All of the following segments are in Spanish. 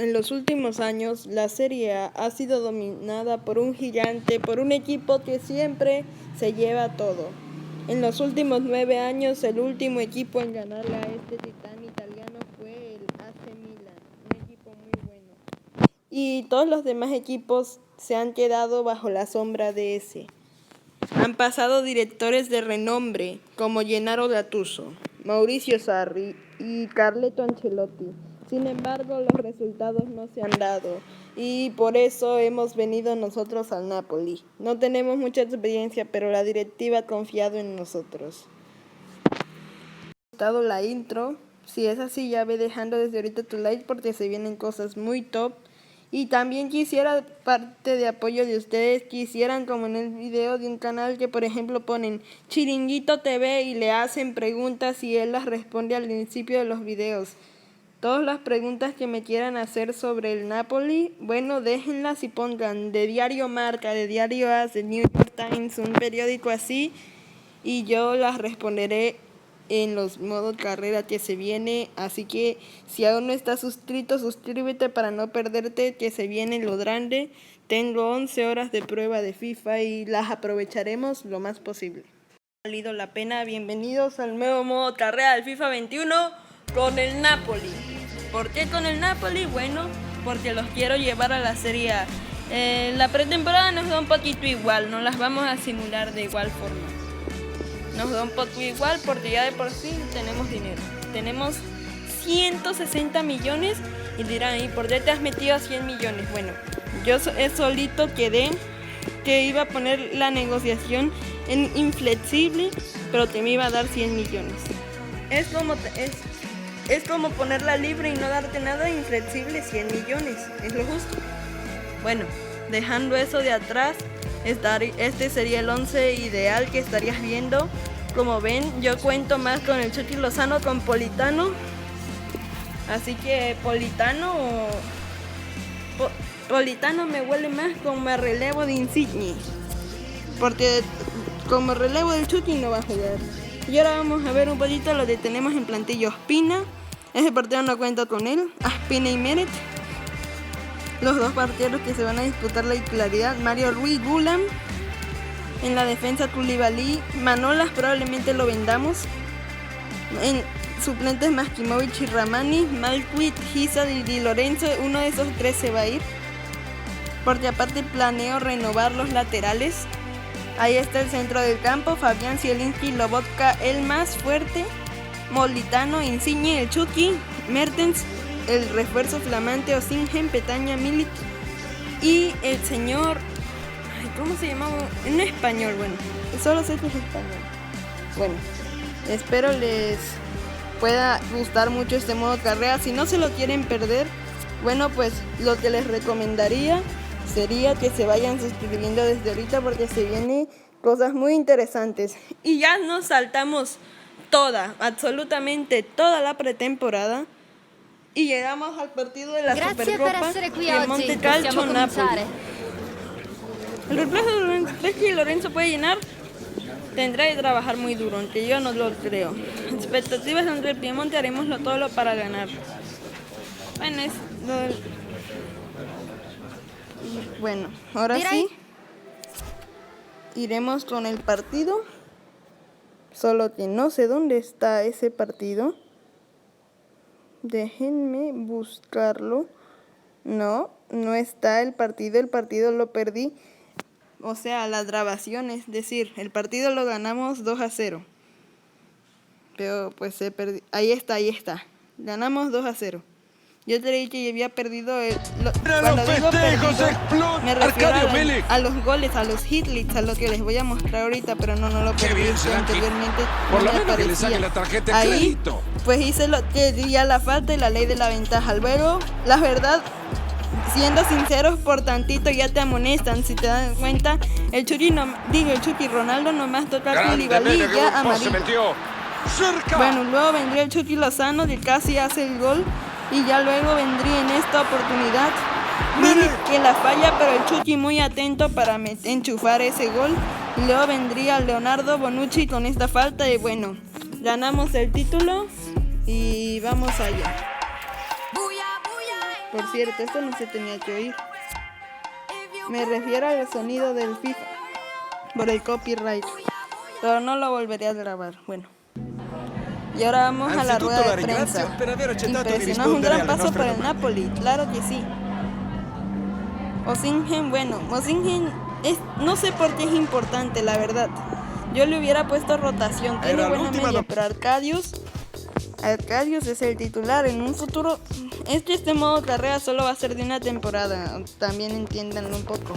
En los últimos años, la Serie A ha sido dominada por un gigante, por un equipo que siempre se lleva todo. En los últimos 9 años, el último equipo en ganarle a este titán italiano fue el AC Milan, un equipo muy bueno. Y todos los demás equipos se han quedado bajo la sombra de ese. Han pasado directores de renombre como Gennaro Gattuso, Mauricio Sarri y Carleto Ancelotti. Sin embargo, los resultados no se han dado y por eso hemos venido nosotros al Napoli. No tenemos mucha experiencia, pero la directiva ha confiado en nosotros. ¿Te ha gustado la intro? Si es así, ya ve dejando desde ahorita tu like porque se vienen cosas muy top. Y también quisiera, parte de apoyo de ustedes, quisieran como en el video de un canal que por ejemplo ponen Chiringuito TV y le hacen preguntas y él las responde al principio de los videos. Todas las preguntas que me quieran hacer sobre el Napoli, bueno, déjenlas y pongan de Diario Marca, de Diario AS, de New York Times, un periódico así, y yo las responderé en los modos carrera que se viene. Así que si aún no estás suscrito, suscríbete para no perderte que se viene lo grande. Tengo 11 horas de prueba de FIFA y las aprovecharemos lo más posible. Ha valido la pena. Bienvenidos al nuevo modo carrera del FIFA 21 con el Napoli. ¿Por qué con el Napoli? Bueno, porque los quiero llevar a la Serie A. La pretemporada nos da un poquito igual, no las vamos a simular de igual forma. Nos da un poco igual porque ya de por sí tenemos dinero. Tenemos 160 millones y dirán, ¿y por qué te has metido a 100 millones? Bueno, yo solito quedé que iba a poner la negociación en inflexible, pero que me iba a dar 100 millones. Es como ponerla libre y no darte nada, inflexible 100 millones. Es lo justo. Bueno, dejando eso de atrás, este sería el 11 ideal que estarías viendo. Como ven, yo cuento más con el Chucky Lozano, con Politano. Así que Politano me huele más como relevo de Insigne. Porque como relevo del Chucky no va a jugar. Y ahora vamos a ver un poquito lo que tenemos en plantilla. Ospina, ese partido no cuenta con él. Ospina y Meret. Los dos partidos que se van a disputar la titularidad. Mario Ruiz, Gulam. En la defensa Koulibaly. Manolas probablemente lo vendamos. En suplentes Maskimovic y Ramani. Malquit, Hisa y Di Lorenzo. Uno de esos tres se va a ir. Porque aparte planeo renovar los laterales. Ahí está el centro del campo. Fabián, Zielinski, Lobotka, el más fuerte. Molitano, Insigne, el Chucky, Mertens, el refuerzo flamante, Osimhen, Petaña, Milik y el señor, ¿cómo se llamaba? En español, bueno, solo sé que es español. Bueno, espero les pueda gustar mucho este modo carrera. Si no se lo quieren perder, bueno, pues lo que les recomendaría sería que se vayan suscribiendo desde ahorita porque se vienen cosas muy interesantes. Y ya nos saltamos absolutamente toda la pretemporada y llegamos al partido de la Supercopa de Monte Calcio Napoli. El reemplazo de Lorenzo, ¿crees que Lorenzo puede llenar? Tendrá que trabajar muy duro, aunque yo no lo creo. Expectativas entre el Piemonte, haremoslo todo para ganar. Bueno, bueno, ahora sí iremos con el partido. Solo que no sé dónde está ese partido. Déjenme buscarlo. No está el partido. El partido lo perdí. O sea, las grabaciones. Es decir, el partido lo ganamos 2-0. Pero pues se perdió. Ahí está. Ganamos 2-0. Yo te dije que había perdido cuando digo perdido, me refiero a los goles, a los hitlits, a lo que les voy a mostrar ahorita, pero no lo perdí anteriormente. Por lo menos que le saquen la tarjeta de crédito. Pues hice lo que diría la falta y la ley de la ventaja. Luego, la verdad, siendo sinceros, por tantito ya te amonestan. Si te das cuenta, el Chucky Ronaldo nomás toca a Koulibaly y ya amarillo. Bueno, luego vendría el Chucky Lozano que casi hace el gol. Y ya luego vendría en esta oportunidad Milik, que la falla, pero el Chucky muy atento para enchufar ese gol. Y luego vendría Leonardo Bonucci con esta falta y bueno, ganamos el título y vamos allá. Por cierto, esto no se tenía que oír. Me refiero al sonido del FIFA por el copyright, pero no lo volveré a grabar. Bueno. Y ahora vamos a la rueda de prensa. Impresionamos un gran paso para el Napoli, claro que sí. Osimhen, bueno, Osimhen no sé por qué es importante, la verdad. Yo le hubiera puesto rotación, tiene buena media, pero Arcadius es el titular. En un futuro, este modo carrera solo va a ser de una temporada, también entiéndanlo un poco.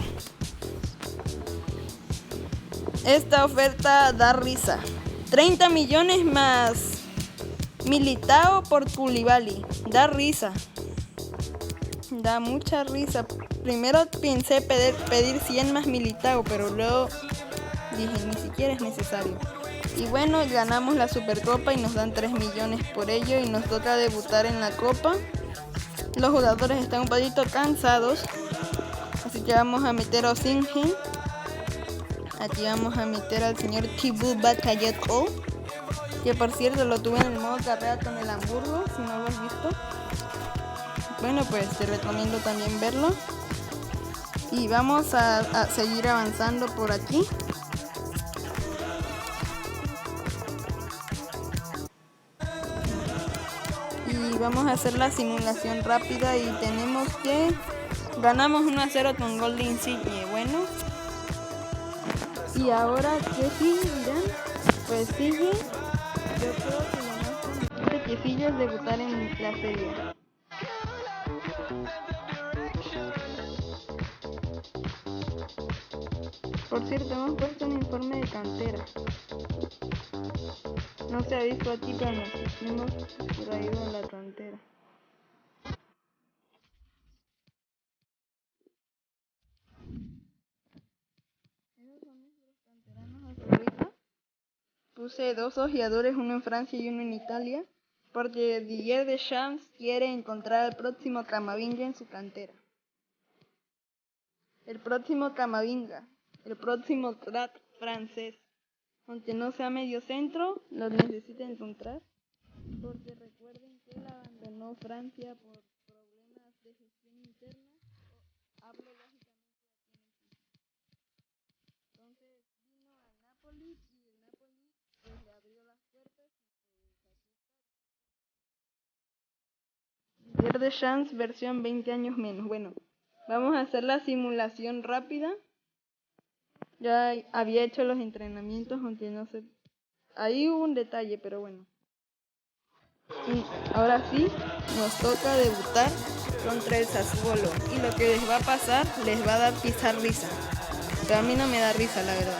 Esta oferta da risa. 30 millones más Militao por Koulibaly. Da risa. Da mucha risa. Primero pensé pedir 100 más Militao, pero luego dije, ni siquiera es necesario. Y bueno, ganamos la Supercopa y nos dan 3 millones por ello y nos toca debutar en la Copa. Los jugadores están un poquito cansados, así que vamos a meter a Osimhen. Aquí vamos a meter al señor Thibaut Bakayoko, que por cierto lo tuve en el modo carrera con el Hamburgo, si no lo has visto. Bueno, pues te recomiendo también verlo. Y vamos a seguir avanzando por aquí. Y vamos a hacer la simulación rápida y tenemos que... Ganamos 1-0 con gol de Insigne. Bueno. Y ahora, ¿qué sigue, dirán? Pues sigue... Yo creo que lo más importante que sigue es debutar en la serie. Por cierto, hemos puesto un informe de cantera. No se ha visto aquí, pero nos hemos traído a la cantera. ¿Esos son nuestros canteranos favoritos? Puse 2 ojeadores, uno en Francia y uno en Italia, porque Didier Deschamps quiere encontrar al próximo Camavinga en su cantera. El próximo Camavinga, el próximo crack francés. Aunque no sea medio centro, lo necesita encontrar, porque recuerden que él abandonó Francia por problemas de gestión interna. Hablo lógicamente de aquí en el FIFA. Entonces vino al Napoli y el Napoli pues le abrió las puertas y pues aquí está. Chance versión 20 años menos. Bueno, vamos a hacer la simulación rápida. Ya había hecho los entrenamientos, aunque no sé. Ahí hubo un detalle, pero bueno. Y ahora sí, nos toca debutar contra el Sassuolo. Y lo que les va a pasar, les va a dar pisar risa. Pero a mí no me da risa, la verdad.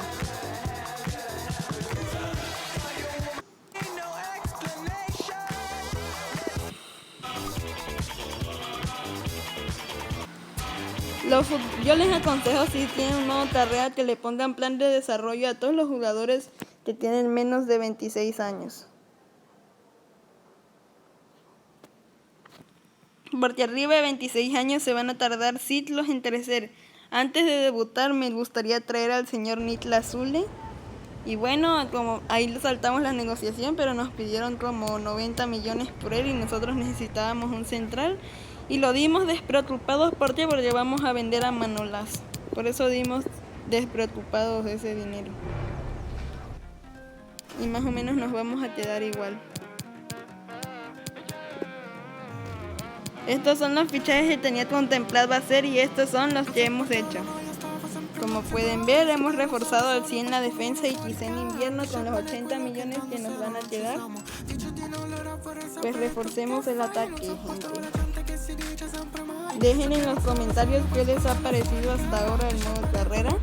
Yo les aconsejo, si tienen un modo carrera, que le pongan plan de desarrollo a todos los jugadores que tienen menos de 26 años. Porque arriba de 26 años se van a tardar siglos en crecer. Antes de debutar me gustaría traer al señor Niklas Süle. Y bueno, como ahí saltamos la negociación, pero nos pidieron como 90 millones por él y nosotros necesitábamos un central. Y lo dimos despreocupados, porque vamos a vender a Manolas. Por eso dimos despreocupados ese dinero. Y más o menos nos vamos a quedar igual. Estos son los fichajes que tenía contemplado hacer y estos son los que hemos hecho. Como pueden ver, hemos reforzado al 100 la defensa y quizá en invierno con los 80 millones que nos van a quedar, pues reforcemos el ataque, gente. Dejen en los comentarios qué les ha parecido hasta ahora el modo carrera.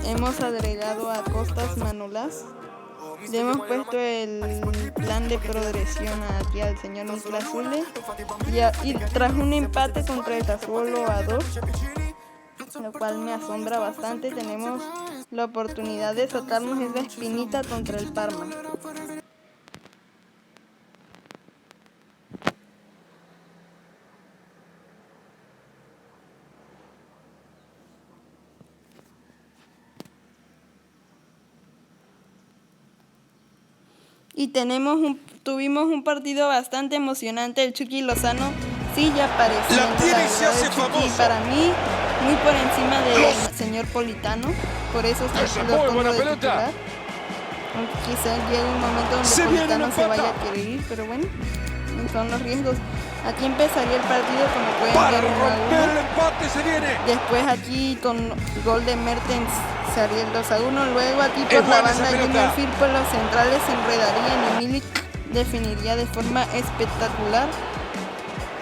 Hemos agregado a Costas Manolas. Le hemos puesto el plan de progresión aquí al señor Niklas Süle y tras un empate contra el Sassuolo a 2, lo cual me asombra bastante, tenemos la oportunidad de sacarnos esa espinita contra el Parma. Y tenemos tuvimos un partido bastante emocionante. El Chucky Lozano sí ya apareció. La tiene y se hace famoso. Para mí, muy por encima del señor Politano. Por eso lo pongo de titular. Aunque quizá llegue un momento donde Politano se vaya a querer ir, pero bueno, son los riesgos. Aquí empezaría el partido, como pueden ver, 1-1. El empate se viene. Después aquí con gol de Mertens se haría el 2-1. Luego aquí por la banda Junior Firpo, los centrales se enredarían y Milik definiría de forma espectacular.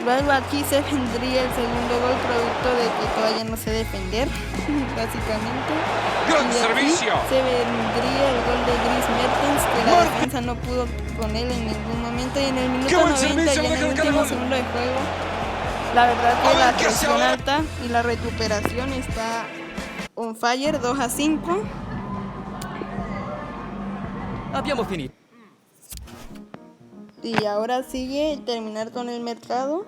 Luego aquí se vendría el segundo gol, producto de que todavía no sé defender, básicamente. ¡Gran y servicio! Se vendría el gol de Dries Mertens, que la defensa no pudo con él en ningún momento. Y en el minuto 90 y en el último segundo de juego, la verdad que la presión alta y la recuperación está on fire. 2-5. Abbiamo finito. Y ahora sigue terminar con el mercado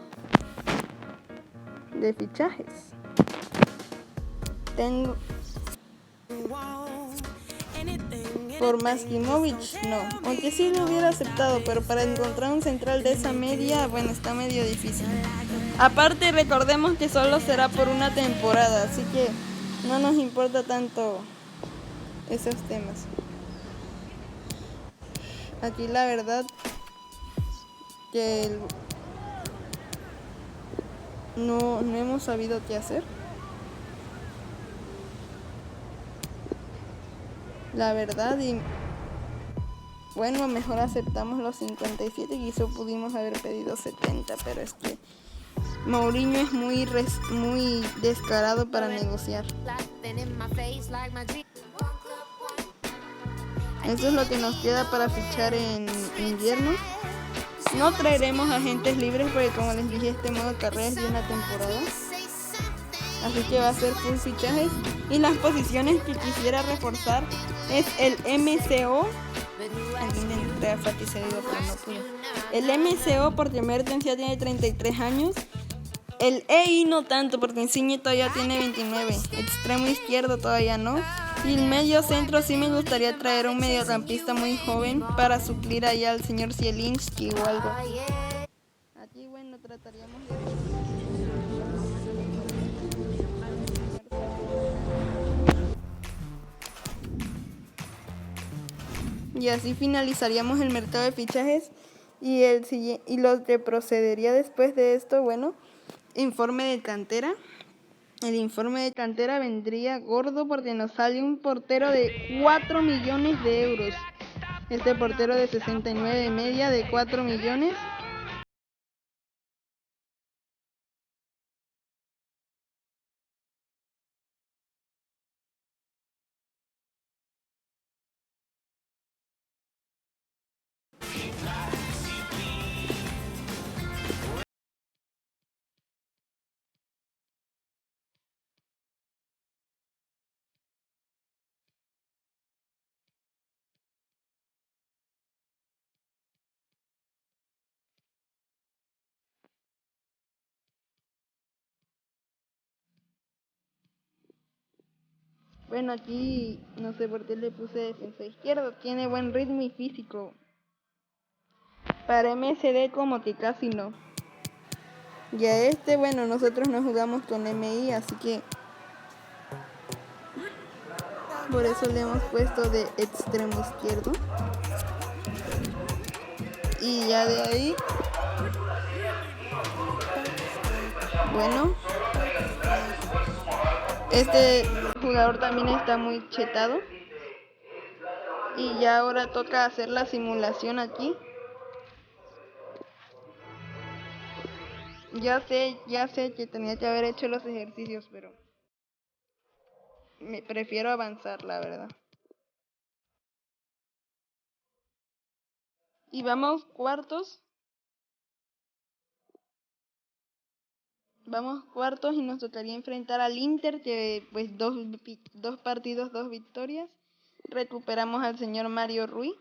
de fichajes. Tengo por Maskimovic, no, aunque sí lo hubiera aceptado, pero para encontrar un central de esa media, bueno, está medio difícil. Aparte, recordemos que solo será por una temporada, así que no nos importa tanto esos temas. Aquí la verdad que no hemos sabido qué hacer. La verdad, y bueno, mejor aceptamos los 57, quizá pudimos haber pedido 70, pero es que Mourinho es muy descarado para negociar. Eso es lo que nos queda para fichar en invierno. No traeremos agentes libres porque, como les dije, este modo de carrera es de una temporada. Así que va a ser full fichajes. Y las posiciones que quisiera reforzar es el MCO. Aquí intenté enfatizar, pero no pude. El MCO porque Mertens ya tiene 33 años. El EI no tanto porque Insigne todavía tiene 29. Extremo izquierdo todavía no. Y el medio centro sí me gustaría traer un mediocampista muy joven para suplir allá al señor Zielinski o algo. Aquí bueno, trataríamos de... Y así finalizaríamos el mercado de fichajes. Y lo que procedería después de esto, bueno, informe de cantera. El informe de cantera vendría gordo porque nos sale un portero de 4 millones de euros. Este portero de 69 de media de 4 millones. Bueno, aquí no sé por qué le puse defensa izquierdo. Tiene buen ritmo y físico. Para MSD como que casi no. Y a este, bueno, nosotros no jugamos con MI, así que por eso le hemos puesto de extremo izquierdo. Y ya de ahí, bueno, este jugador también está muy chetado. Y ya ahora toca hacer la simulación aquí. Ya sé que tenía que haber hecho los ejercicios, pero prefiero avanzar, la verdad. Y vamos cuartos. Vamos cuartos y nos tocaría enfrentar al Inter, que pues dos partidos, 2 victorias. Recuperamos al señor Mario Rui.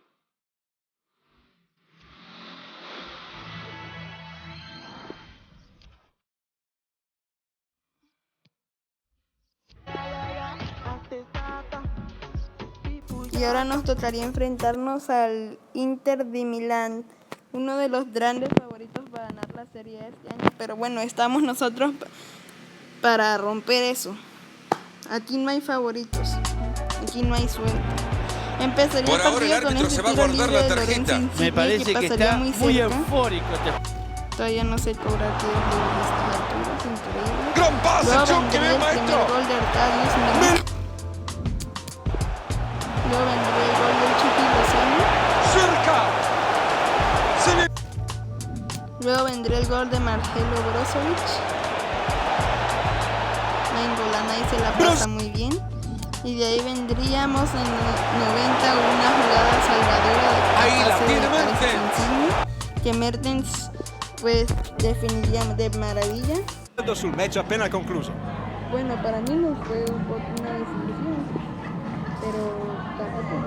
Y ahora nos tocaría enfrentarnos al Inter de Milán. uno de los grandes favoritos para ganar la serie este año. Pero bueno, estamos nosotros para romper eso. Aquí no hay favoritos. Aquí no hay suerte. Empezaría Por el ahora el partido con árbitro ese se va a tiro guardar libre la de tarjeta. Lorenzo Insigne, Me parece que pasaría está muy cerca. eufórico. Todavía no se cobra tiros libres a estas alturas, increíble. Gran pase, Luego Chucky, vendría bien el primer maestro. gol de Arcadius Mendes. Luego vendría el gol del Chucky Lozano. Cerca. Se viene. Luego vendría el gol de Marcelo Brozovic. Nainggolan ahí se la pasa muy bien. Y de ahí vendríamos en el 90 una jugada salvadora de Ahí la pase tiene de Alexis Mertens. Insigne, que Mertens pues definiría de maravilla. Sul match appena concluso. Bueno, para mí no fue una desilusión, pero tampoco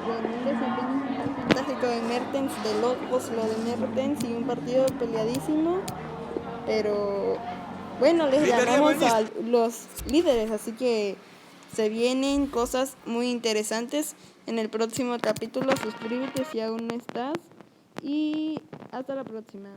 fue un desempeño fantástico de Mertens, de locos lo de Mertens, y un partido peleadísimo, pero bueno, les ganamos a los líderes, así que se vienen cosas muy interesantes en el próximo capítulo. Suscríbete si aún no estás y hasta la próxima.